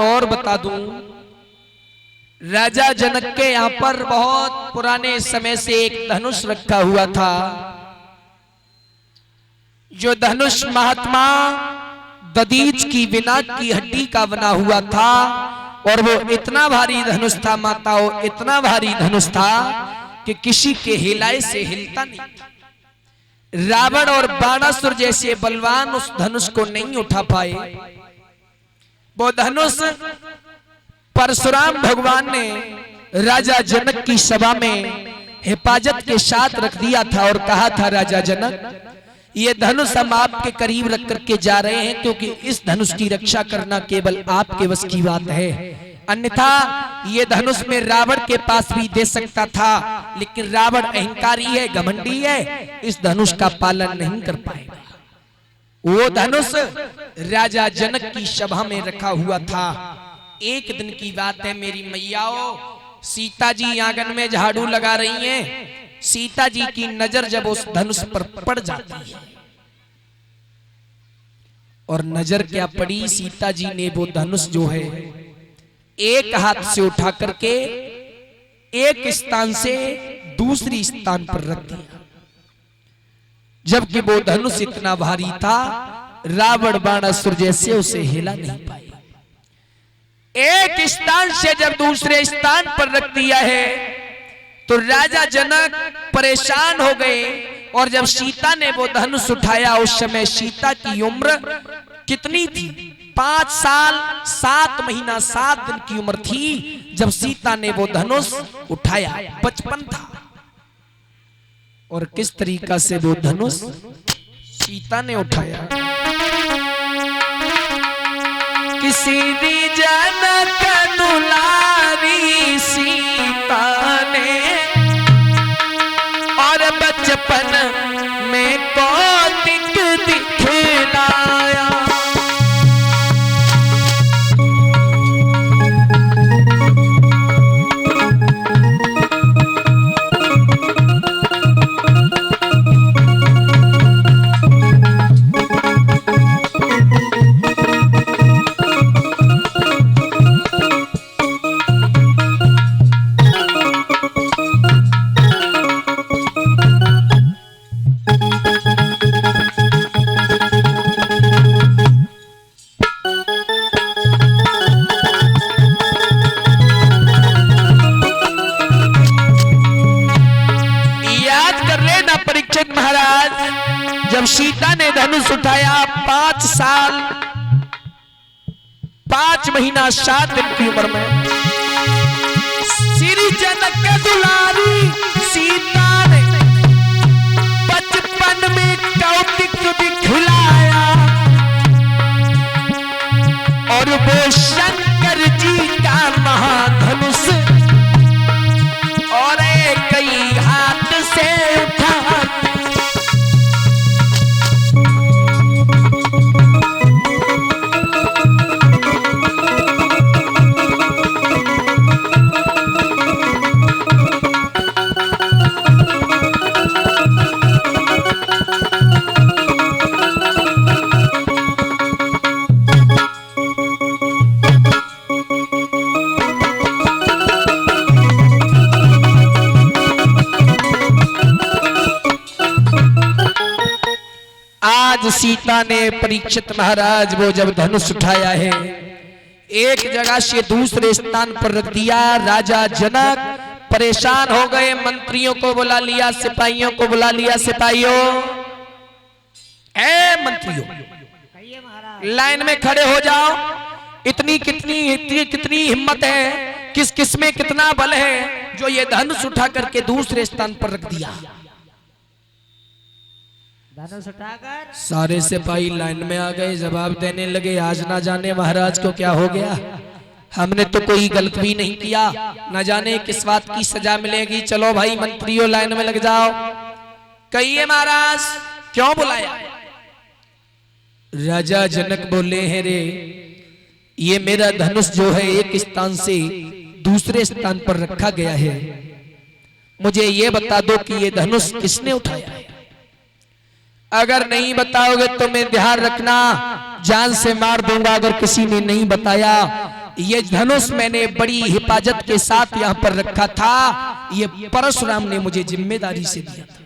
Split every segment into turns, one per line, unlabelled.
और बता दूं, राजा जनक के यहां पर बहुत पुराने समय से एक धनुष रखा हुआ था, जो धनुष महात्मा दधीच की विनाक की हड्डी का बना हुआ था, और वो इतना भारी धनुष था माताओं, इतना भारी धनुष था कि किसी के हिलाए से हिलता नहीं था। रावण और बाणासुर जैसे बलवान उस धनुष को नहीं उठा पाए। वो धनुष परशुराम भगवान ने राजा जनक की सभा में हिफाजत के साथ रख दिया था और कहा था, राजा जनक ये धनुष हम आपके करीब रख करके जा रहे हैं, क्योंकि इस धनुष की रक्षा करना केवल आपके वश की बात है, अन्यथा ये धनुष में रावण के पास भी दे सकता था, लेकिन रावण अहंकारी है, घमंडी है, इस धनुष का पालन नहीं कर पाएगा। वो धनुष राजा जनक की सभा में रखा हुआ था। एक दिन की बात है, मेरी मैयाओं, सीता जी आंगन में झाड़ू लगा रही हैं। सीता जी की नजर जब उस धनुष पर पड़ जाती है, और नजर क्या पड़ी, सीता जी ने वो धनुष जो है एक हाथ से उठा करके एक स्थान से दूसरी स्थान पर रख दिया, जबकि वो धनुष इतना भारी था रावण बाणासुर जैसे उसे हिला नहीं पाए। एक स्थान से जब दूसरे स्थान पर रख दिया है तो राजा जनक परेशान हो गए, और जब सीता ने वो धनुष उठाया, उस समय सीता की उम्र कितनी थी? 5 साल 7 महीना 7 दिन की उम्र थी जब सीता ने वो धनुष उठाया, बचपन था। और किस तरीका से वो धनुष सीता ने उठाया, किसी भी जनक दुलारी सीता ने, और बचपन में कौतिक दिखलाया। जब सीता ने धनुष उठाया, 5 साल 5 महीना 7 दिन की उम्र में श्री जनक के दुलारी सीता ने बचपन में कौतिक दिखलाया, और वो शंकर जी का महाधनुष और कई हाथ से उठा। सीता ने परीक्षित महाराज वो जब धनुष उठाया है, एक जगह से दूसरे स्थान पर रख दिया। राजा जनक परेशान हो गए, मंत्रियों को बुला लिया, सिपाहियों को बुला लिया। सिपाहियों, ए मंत्रियों, लाइन में खड़े हो जाओ। इतनी कितनी हिम्मत है, किस किस में कितना बल है जो ये धनुष उठा करके दूसरे स्थान पर रख दिया।
धनुष उठाकर
सारे सिपाही लाइन में आ गए, जवाब देने लगे, आज ना जाने महाराज को क्या हो गया, हमने तो कोई गलत भी नहीं किया, न जाने किस बात की सजा मिलेगी। चलो भाई मंत्रियों लाइन में लग जाओ। कहिए महाराज क्यों बुलाया? राजा जनक बोले हैं, रे ये मेरा धनुष जो है एक स्थान से दूसरे स्थान पर रखा गया है, मुझे ये बता दो कि ये धनुष किसने उठाया है। अगर नहीं बताओगे तो मैं ध्यान रखना जान से मार दूंगा। अगर किसी ने नहीं बताया ये धनुष मैंने बड़ी हिफाजत के साथ यहाँ पर रखा था, ये परशुराम ने मुझे जिम्मेदारी से दिया था।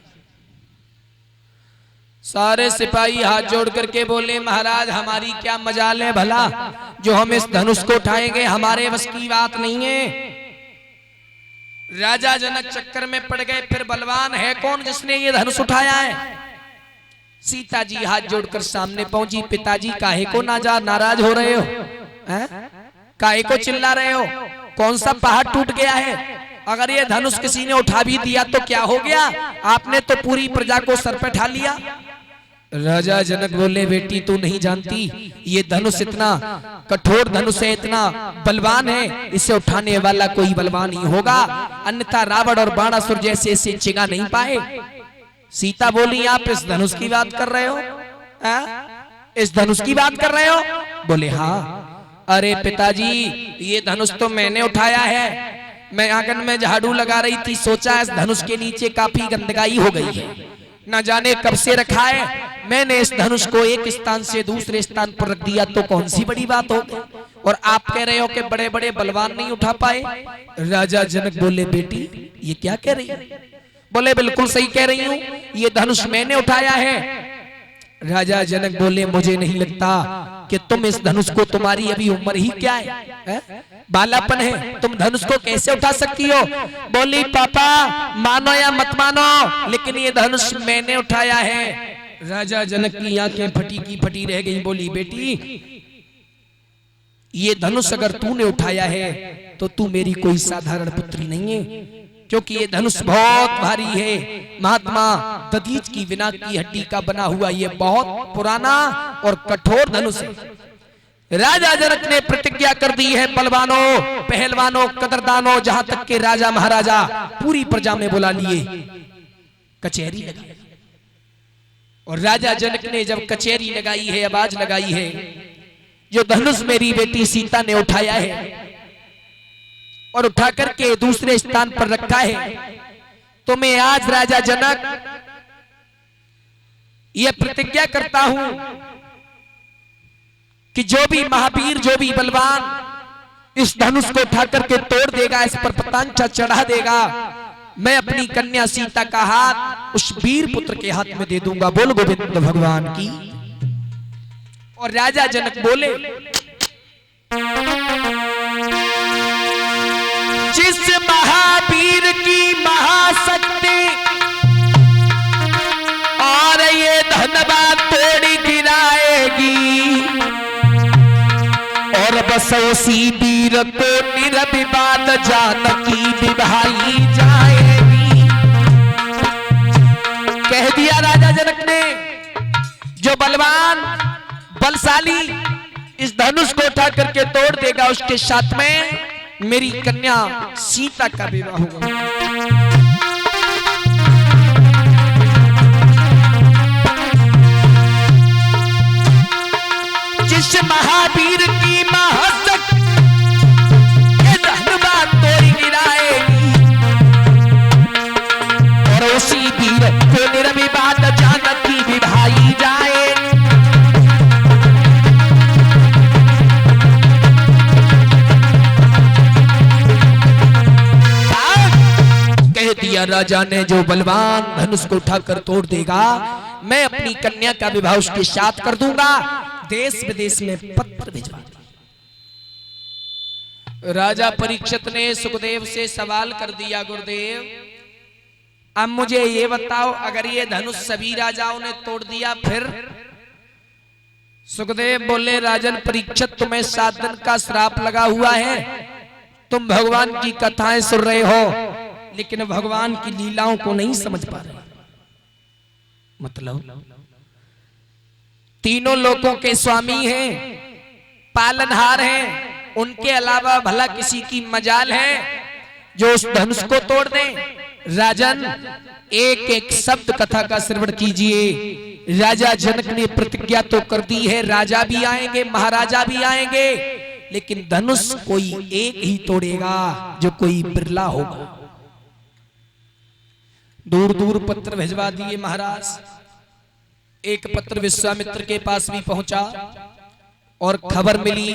सारे सिपाही हाथ जोड़ करके बोले, महाराज हमारी क्या मजाल है भला जो हम इस धनुष को उठाएंगे, हमारे बस की बात नहीं है। राजा जनक चक्कर में पड़ गए, फिर बलवान है कौन जिसने ये धनुष उठाया है। सीता जी हाथ जोड़कर सामने पहुंची, पिताजी काहे को नाराज हो रहे हो, काहे को चिल्ला रहे हो, कौन सा पहाड़ टूट गया है, अगर ये धनुष किसी ने उठा भी दिया तो क्या हो गया, आपने तो पूरी प्रजा को सर पे उठा लिया। राजा जनक बोले, बेटी तू नहीं जानती, ये धनुष इतना कठोर धनुष है, इतना बलवान है, इसे उठाने वाला कोई बलवान ही होगा, अन्यथा रावण और बाणासुर जैसे इसे चिंगा नहीं पाए। सीता बोली, आप इस धनुष की बात कर रहे हो, इस धनुष की बात कर रहे हो? बोले हाँ। अरे पिताजी ये धनुष तो मैंने उठाया है, मैं आंगन में झाड़ू लगा रही थी, सोचा इस धनुष के नीचे काफी गंदगाई हो गई है, न जाने कब से रखा है, मैंने इस धनुष को एक स्थान से दूसरे स्थान पर रख दिया तो कौन सी बड़ी बात हो गई, और आप कह रहे हो कि बड़े बड़े बलवान नहीं उठा पाए। राजा जनक बोले, बेटी ये क्या कह रही है? बोले, बिल्कुल सही कह रही हूँ, ये धनुष मैंने उठाया है। राजा जनक बोले, मुझे नहीं लगता कि तुम इस धनुष को, तुम्हारी अभी उम्र ही क्या है? बालापन है, तुम धनुष को कैसे उठा सकती हो? बोली, पापा मानो या मत मानो, लेकिन ये धनुष मैंने उठाया है। राजा जनक की आंखें फटी की फटी रह गई। बोली, बेटी ये धनुष अगर तूने उठाया है तो तू मेरी कोई साधारण पुत्री नहीं है, क्योंकि ये धनुष बहुत भारी है, महात्मा दधीच की विनाक की हड्डी का बना हुआ ये बहुत पुराना और कठोर धनुष है। राजा जनक ने प्रतिज्ञा कर दी है, बलवानों, पहलवानों, कदरदानों, जहां तक के राजा महाराजा पूरी प्रजा में बुला लिए, कचहरी लगाई। और राजा जनक ने जब कचहरी लगाई है, आवाज लगाई है, जो धनुष मेरी बेटी सीता ने उठाया है और उठा करके दूसरे स्थान पर रखा है, तो मैं आज राजा जनक यह प्रतिज्ञा करता हूं कि जो भी महावीर, जो भी बलवान इस धनुष को उठा करके तोड़ देगा, इस पर पतांचा चढ़ा देगा, मैं अपनी कन्या सीता का हाथ उस वीर पुत्र के हाथ में दे दूंगा। बोल गोविंद भगवान की। और राजा जनक बोले, जिस महावीर की महाशक्ति और ये धनबा तोड़ी गिराएगी, और बस उसी वीर को निरविवाद जानकी निभाई जाएगी। कह दिया राजा जनक ने, जो बलवान बलशाली इस धनुष को उठा करके तोड़ देगा, उसके साथ में मेरी कन्या सीता का विवाह होगा। जिस महावीर की महाशक्ति ये धनबा तोड़ी गिराएगी, और उसी वीर को निरविवाद जानकी निभाई जाए। राजा ने, जो बलवान धनुष को उठाकर तोड़ देगा, मैं अपनी कन्या का विवाह उसके साथ कर दूंगा। देश विदेश में पत्र भिजवा दिया। राजा परीक्षित ने सुखदेव से सवाल कर दिया, गुरुदेव अब मुझे ये बताओ, अगर ये धनुष सभी राजाओं ने तोड़ दिया फिर? सुखदेव बोले, राजन परीक्षित, तुम्हें 7 दिन का श्राप लगा हुआ है, तुम भगवान की कथाएं सुन रहे हो लेकिन भगवान की लीलाओं को नहीं समझ पा रहे। मतलब तीनों लोकों के स्वामी हैं, पालनहार हैं, उनके अलावा भला किसी की मजाल है जो उस धनुष को तोड़ दे? राजन एक एक शब्द कथा का श्रवण कीजिए। राजा जनक ने प्रतिज्ञा तो कर दी है, राजा भी आएंगे, महाराजा भी आएंगे, लेकिन धनुष कोई एक ही तोड़ेगा, जो कोई बिरला होगा। दूर दूर पत्र भिजवा दिए महाराज। एक पत्र विश्वामित्र के पास भी पहुंचा और खबर मिली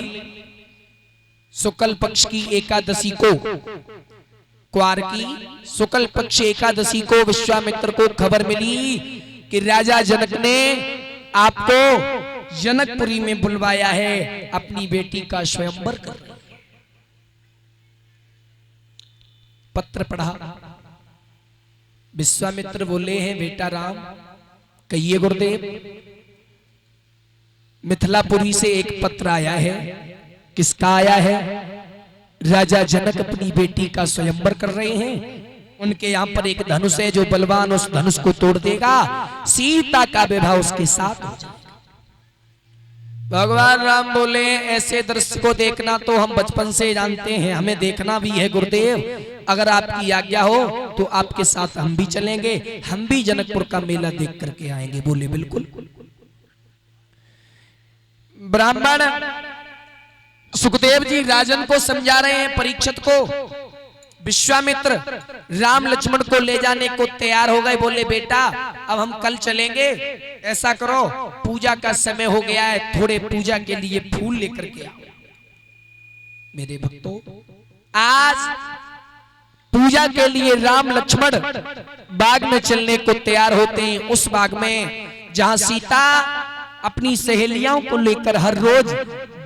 शुक्ल पक्ष की एकादशी को, क्वार की शुक्ल पक्ष एकादशी को विश्वामित्र को खबर मिली कि राजा जनक ने आपको जनकपुरी में बुलवाया है, अपनी बेटी का स्वयंवर कर रहे हैं। पत्र पढ़ा, विश्वामित्र बोले हैं बेटा राम, कहिए गुरुदेव। मिथिलापुरी से एक पत्र आया है। किसका आया है? राजा जनक अपनी बेटी का स्वयंवर कर रहे हैं। उनके यहाँ पर एक धनुष है, जो बलवान उस धनुष को तोड़ देगा, सीता का विवाह उसके साथ हो जाएगा। भगवान राम बोले ऐसे दृश्य को देखना तो हम बचपन से जानते हैं, हमें देखना भी है गुरुदेव। अगर आपकी आज्ञा हो तो आपके साथ हम भी चलेंगे, हम भी जनकपुर का मेला देख करके आएंगे। बोले बिल्कुल। ब्राह्मण सुखदेव जी राजन को समझा रहे हैं, परीक्षित को। विश्वामित्र राम लक्ष्मण को ले जाने को तैयार हो गए। बोले बेटा अब हम कल चलेंगे, ऐसा करो पूजा का समय हो गया है, थोड़े पूजा के लिए फूल लेकर के आओ। मेरे भक्तों, आज पूजा के लिए राम लक्ष्मण बाग में चलने को तैयार होते हैं। उस बाग में जहां सीता अपनी सहेलियों को लेकर हर रोज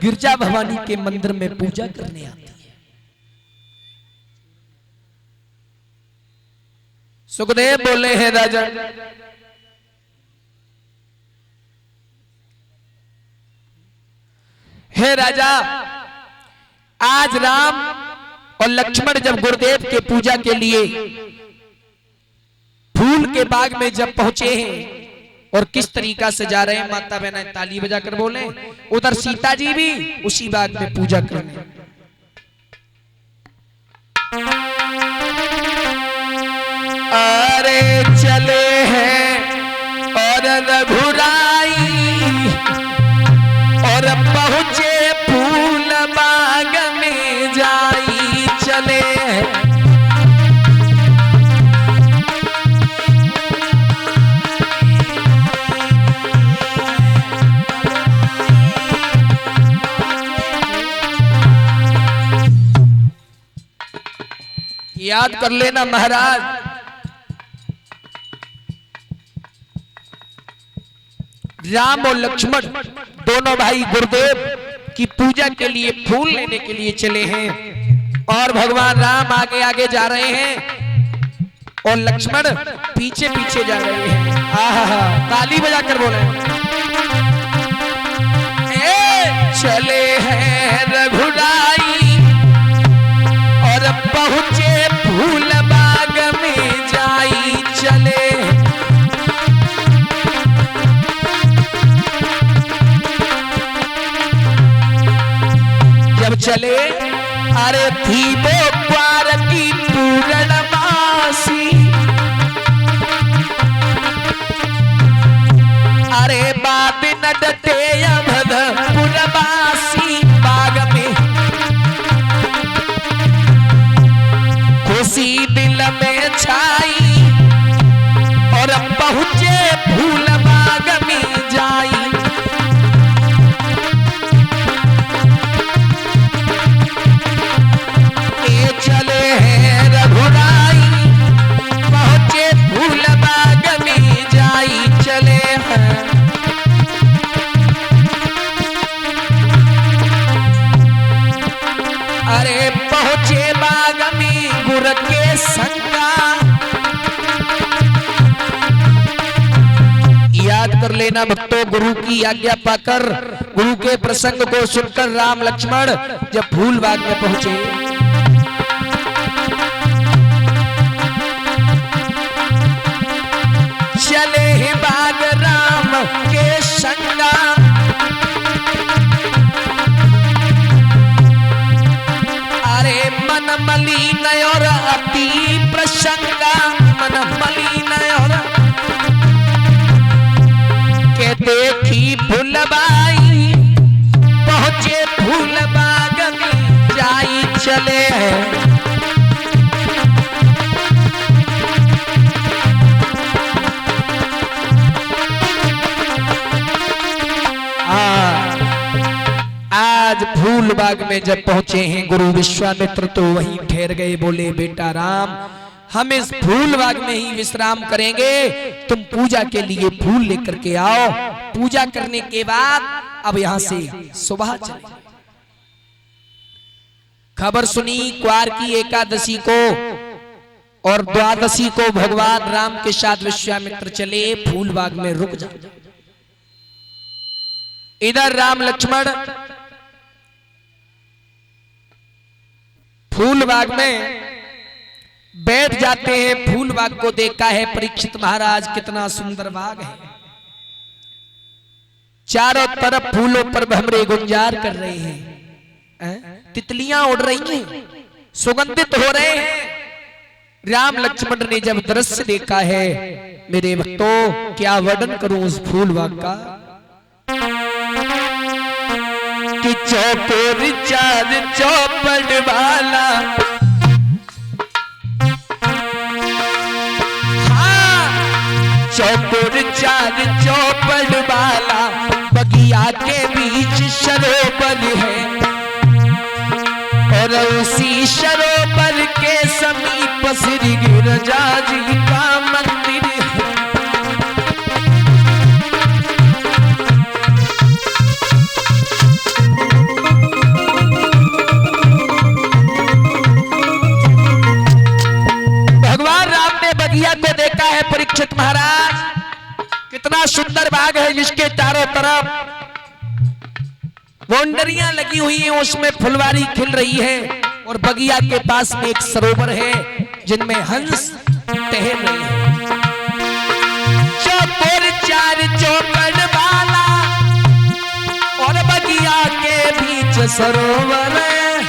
गिरजा भवानी के मंदिर में पूजा करने आती है। सुखदेव बोले हैं राजा, हे राजा, आज राम और लक्ष्मण जब गुरुदेव के पूजा के लिए फूल के बाग में जब पहुंचे हैं और किस तरीका से जा रहे हैं, माता बहन ताली बजाकर बोले, उधर सीता जी भी उसी बाग में पूजा करने। अरे चले हैं और रघुराई और पहुंचे फूल बाग में जाई, चले याद कर लेना महाराज, राम और लक्ष्मण दोनों भाई गुरुदेव की पूजा के लिए फूल लेने के लिए चले हैं और भगवान राम आगे आगे जा रहे हैं और लक्ष्मण पीछे पीछे जा रहे हैं। आहा, ताली बजाकर बोले, चले हैं रघुराई और पहुंचे फूल बाग में जाई, चले जब चले। अरे थी वो क्वार की पूर्णमासी, अरे बात नडते पुरवासी, बाग में खुशी दिल में छाई और पहुंचे फूल बाग में जाई। चले हैं रघुराई पहुंचे फूल बाग में जाई, चले हैं। अरे पहुंचे बाग में गुरु के संगा, याद कर लेना भक्तों, गुरु की आज्ञा पाकर, गुरु के प्रसंग को सुनकर राम लक्ष्मण जब फूल बाग में पहुंचे, चले बाग राम के संगा। अरे मन मलिन और अति प्रसंगा, मन मलिन और के देखी फूलबाई पहुंचे फूल बाग में जाई, चले हैं। आज फूल बाग में जब पहुंचे हैं गुरु विश्वामित्र तो वहीं ठहर गए। बोले बेटा राम, हम इस फूल बाग में ही विश्राम करेंगे, तुम पूजा के लिए फूल लेकर के आओ। पूजा करने के बाद अब यहां से सुबह चले। खबर सुनी क्वार की एकादशी को और द्वादशी को भगवान राम के साथ विश्वामित्र चले फूल बाग में रुक जा। इधर राम लक्ष्मण फूल बाग में बैठ जाते हैं। फूल बाग को देखा है परीक्षित महाराज, कितना सुंदर बाग है। चारों तरफ फूलों पर भमरे गुंजार कर रहे हैं, तितलियां उड़ रही हैं, सुगंधित हो रहे हैं। राम लक्ष्मण ने जब दृश्य देखा है, मेरे भक्तों क्या वर्णन करूं उस फूल बाग का, कि चौकोर चार चौपड़ वाला, हाँ चौकोर चार चौपड़ वाला बगिया के बीच सरोवर है, और उसी सरोवर के समीप श्री गिरिजा जी का मंदिर है। भगवान राम ने बगिया को देखा है परीक्षित महाराज, कितना सुंदर बाग है जिसके चारों तरफ बाउंड्रियां लगी हुई हैं, उसमें फुलवारी खिल रही है, और बगिया के पास में एक सरोवर है जिनमें हंस टहल रहे हैं। चौकोर चार चौपड़ वाला और बगिया के बीच सरोवर है,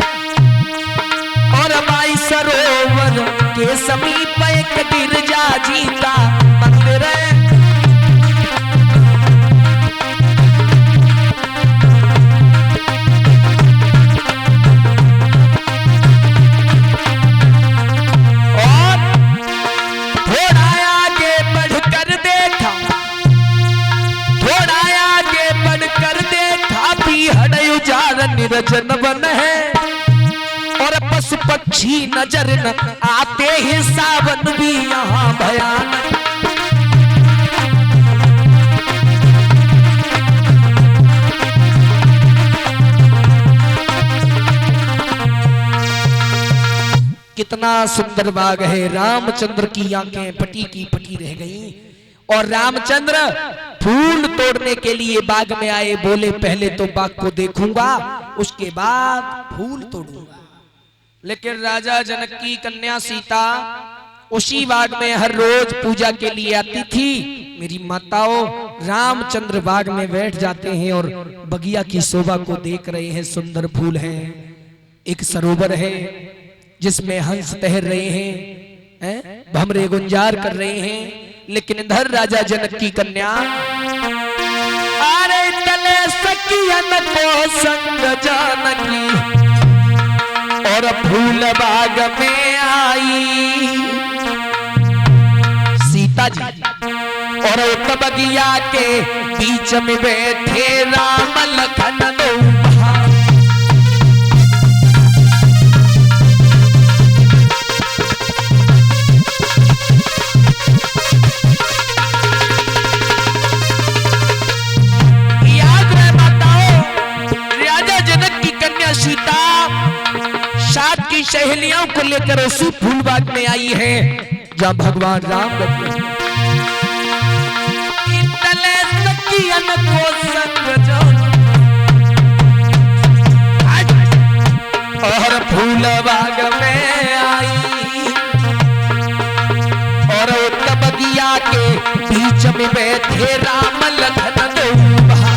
और माई सरोवर के समीप एक गिरजा जी का मंदिर है। निर्जन वन है, और पशु पक्षी नजर न आते हैं, सावन भी यहाँ भयानक। कितना सुंदर बाग है। रामचंद्र की आंखें पटी की पटी रह गईं, और रामचंद्र फूल तोड़ने के लिए बाग में आए। बोले पहले तो बाग को देखूंगा, उसके बाद फूल तोड़ूंगा। लेकिन राजा जनक की कन्या सीता उसी बाग में हर रोज पूजा के लिए आती थी। मेरी माताओं, रामचंद्र बाग में बैठ जाते हैं और बगिया की शोभा को देख रहे हैं। सुंदर फूल हैं, एक सरोवर है जिसमें हंस तैर रहे हैं, भमरे गुंजार कर रहे हैं। लेकिन इधर राजा जनक की कन्या, अरे तले सखियन को संग जानकी, और फूल बाग में आई सीता जी, और उत बगिया के बीच में बैठे राम लखन दोहा। सहेलियों को लेकर उसी फूल बाग में आई है जहां भगवान राम बैठे हैं। को संग और फूल बाग में आई, और बगिया के बीच में बैठे राम लखन दोहा।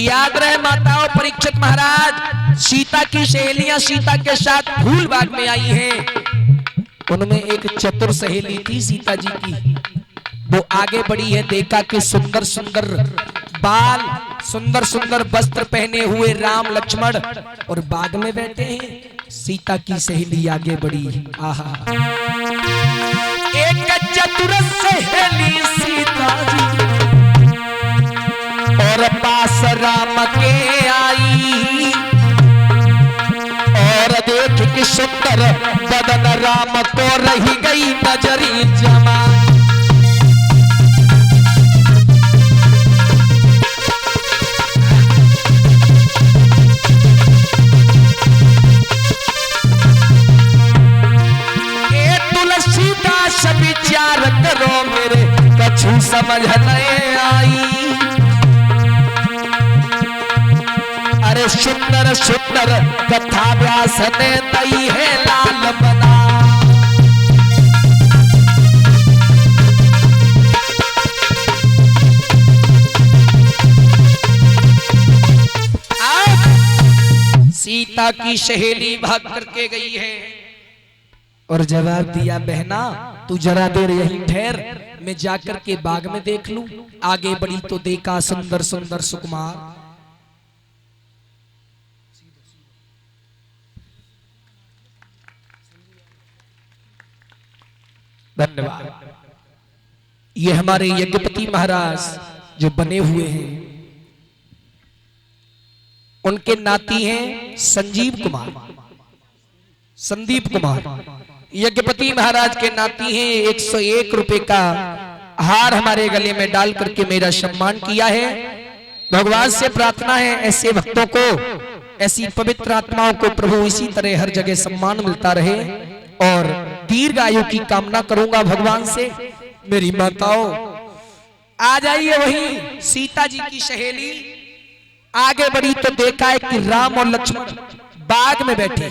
याद रहे माताओं, परीक्षित महाराज सीता की सहेलियां सीता के साथ फूल बाग में आई हैं। उनमें एक चतुर सहेली थी सीता जी की, वो आगे बढ़ी है। देखा कि सुंदर सुंदर बाल, सुंदर सुंदर वस्त्र पहने हुए राम लक्ष्मण और बाग में बैठे हैं। सीता की सहेली आगे बढ़ी। आहा, एक चतुर सहेली सीता जी और पास राम के आई, और देख कि सुंदर बदन राम को रही गई नजरी जमाई। विचार करो मेरे कछु समझ नहीं आई, अरे सुंदर सुंदर कथा व्यास ने दई है लाल बना। सीता की सहेली भाग करके गई है और जवाब दिया, बहना तू जरा देर यहीं ठहर, मैं जाकर के बाग में देख लूं। आगे बढ़ी तो देखा सुंदर सुंदर सुकुमार। धन्यवाद। ये हमारे यज्ञपति महाराज जो बने हुए हैं, उनके नाती हैं संजीव कुमार, संदीप कुमार। यज्ञपति महाराज के नाती हैं। 101 रुपए का हार हमारे गले में डाल करके मेरा सम्मान किया है। भगवान से प्रार्थना है ऐसे भक्तों को, ऐसी पवित्र आत्माओं को प्रभु इसी तरह हर जगह सम्मान मिलता रहे, और दीर्घ आयु की कामना करूंगा भगवान से। मेरी माताओं आ जाइए। वही सीता जी की सहेली आगे बढ़ी तो देखा है कि राम और लक्ष्मण बाग में बैठे।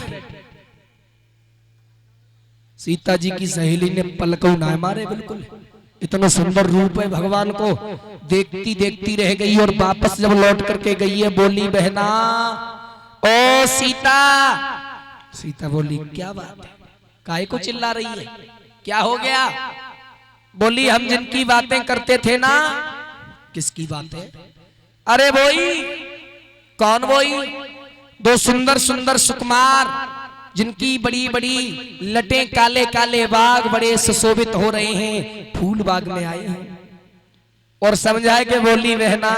सीता जी की सहेली ने पलकों ना मारे, बिल्कुल इतना सुंदर रूप है भगवान को, देखती देखती रह गई। और वापस जब लौट करके गई है, बोली, बहना ओ सीता। सीता बोली, क्या बात है, काहे को चिल्ला रही है, क्या हो गया? बोली, हम जिनकी बातें करते थे ना। किसकी बातें? अरे वही। कौन वही? दो सुंदर सुंदर सुकुमार, जिनकी बड़ी बड़ी लटें, काले काले बाग बड़े सुशोभित हो रहे हैं, फूल बाग में आए हैं। और समझाए के बोली, बहना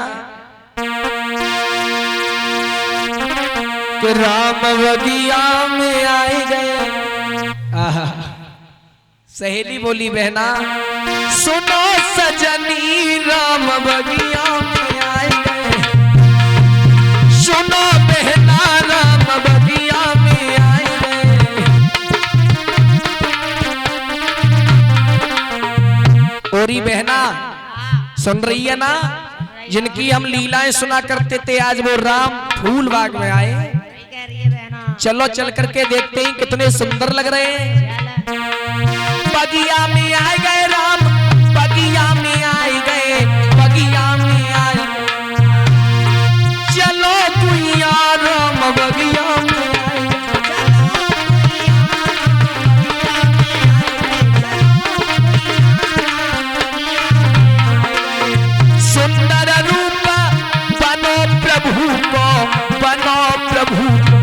कि राम बगिया में आए गए। आहा। सहेली बोली, बहना सुनो सजनी, राम बगिया में आए गए। सुनो बहना, राम बगिया में आए गए। ओरी बहना सुन रही है ना, जिनकी हम लीलाएं सुना करते थे, आज वो राम फूल बाग में आए। चलो चल करके देखते हैं कितने सुंदर लग रहे हैं। बगिया में आए गए राम, बगिया में आए गए, बगिया में आए। चलो कुइया राम बगिया में आए। सुंदर रूप बनो प्रभु को, बनो प्रभु को।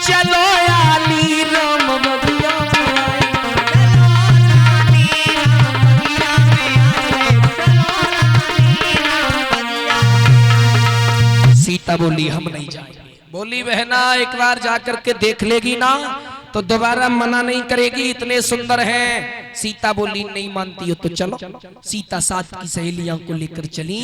चलो आली राम बगिया में आए। सीता बोली, हम नहीं जाएंगे। बोली, बहना एक बार जाकर के देख लेगी ना तो दोबारा मना नहीं करेगी, इतने सुंदर हैं। सीता बोली, नहीं मानती हो तो चलो। सीता साथ की सहेलियों को लेकर चली,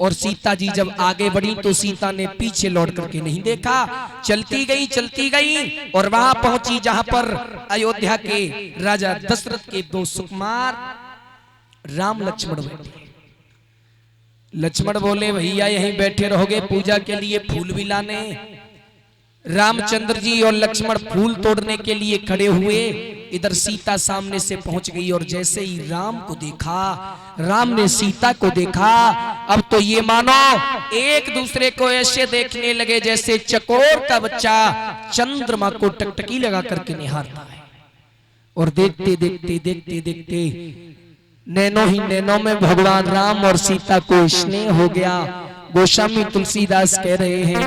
और सीता जी जब आगे बढ़ी तो सीता ने पीछे लौट करके नहीं देखा, चलती गई और वहां पहुंची जहां पर अयोध्या के राजा दशरथ के दो सुकुमार राम लक्ष्मण बैठे। लक्ष्मण बोले, भैया यहीं बैठे रहोगे, पूजा के लिए फूल भी लाने। रामचंद्र जी और लक्ष्मण फूल तोड़ने के लिए खड़े हुए। इधर सीता सामने से पहुंच गई, और जैसे ही राम को देखा, राम ने सीता को देखा, अब तो ये मानो एक दूसरे को ऐसे देखने लगे जैसे चकोर का बच्चा चंद्रमा को टकटकी लगा करके निहारता है। और देखते देखते देखते देखते नैनो ही नैनो में भगवान राम और सीता को स्नेह हो गया। गोस्वामी तुलसीदास कह रहे हैं,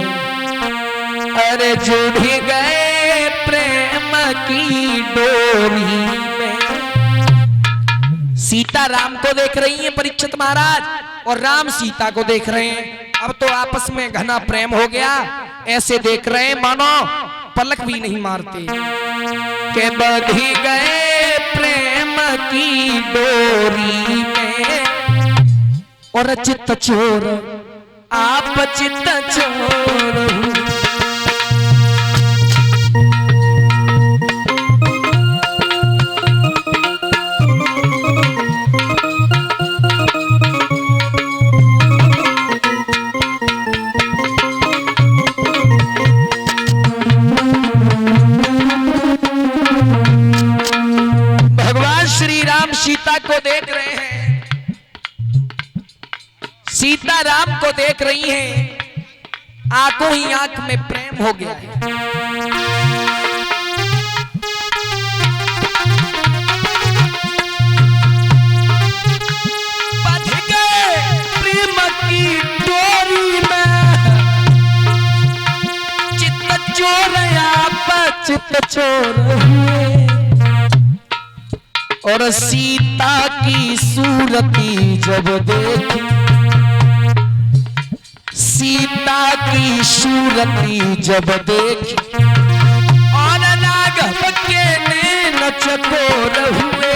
अरे जुड़ गए प्रेम की डोरी में। सीता राम को देख रही हैं परीक्षित महाराज और राम सीता को देख रहे हैं। अब तो आपस में घना प्रेम हो गया, ऐसे देख रहे हैं मानो पलक भी नहीं मारते। के बंधी गए प्रेम की डोरी में और चित्त चोर आप चित्त चोर। सीता को देख रहे हैं, सीता राम को देख रही हैं, आंखों ही आंख में प्रेम हो गया है। बंध गए प्रेम की डोरी में, चित्त चोर आप चित्त चोर हुए। और सीता की सूरती जब देखी, सीता की सूरती जब देखी और राघव के नैन चकोर हुए।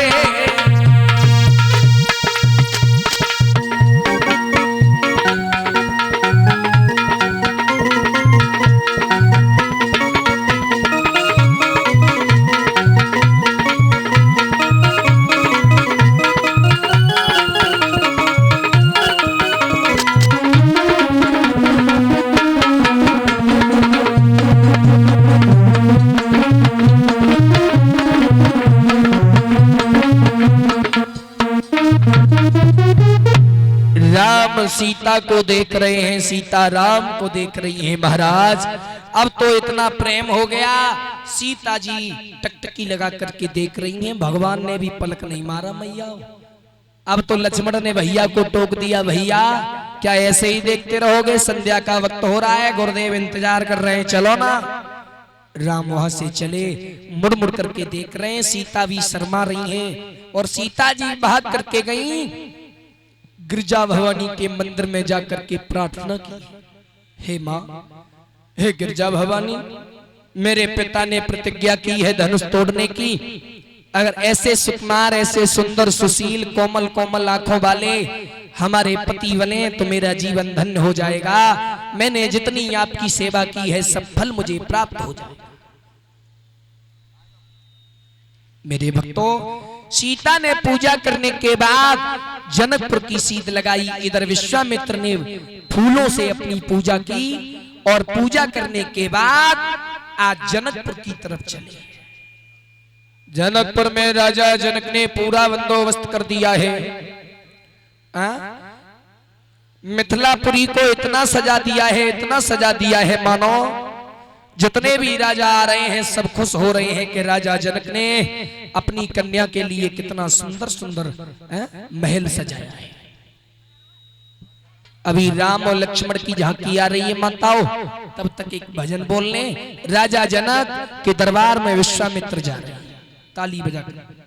राम सीता को देख रहे हैं, सीता राम को देख रही है महाराज। अब तो इतना प्रेम हो गया, सीता जी टकटकी लगा करके देख रही हैं, भगवान ने भी पलक नहीं मारा मैया। अब तो लक्ष्मण ने भैया को टोक दिया, भैया क्या ऐसे ही देखते रहोगे, संध्या का वक्त हो रहा है, गुरुदेव इंतजार कर रहे हैं, चलो ना। राम वहां से चले, मुड़ मुड़ करके देख रहे हैं, सीता भी शर्मा रही हैं और सीता जी भाग करके गई गिरजा भवानी के मंदिर में जाकर के प्रार्थना की, हे माँ, हे गिरजा भवानी, मेरे पिता ने प्रतिज्ञा की है धनुष तोड़ने की, अगर ऐसे सुकुमार, ऐसे सुंदर, सुशील, कोमल कोमल आंखों वाले हमारे पति बने तो मेरा जीवन धन्य हो जाएगा। मैंने जितनी आपकी सेवा की है सब फल मुझे प्राप्त हो जाएगा। मेरे भक्तों, सीता ने पूजा करने के बाद जनकपुर की सीध लगाई। इधर विश्वामित्र ने फूलों से अपनी पूजा की और पूजा करने के बाद आज जनकपुर की तरफ चले। जनकपुर में राजा जनक ने पूरा बंदोबस्त कर दिया है। मिथिलापुरी को इतना सजा दिया है, इतना सजा दिया है, मानो जितने भी राजा आ रहे हैं सब खुश हो रहे हैं कि राजा जनक ने अपनी कन्या के लिए कितना सुंदर सुंदर महल सजाया है। अभी राम और लक्ष्मण की झांकी आ रही है माताओं, तब तक एक भजन बोलने राजा जनक के दरबार में विश्वामित्र जा रहे हैं, ताली बजाकर।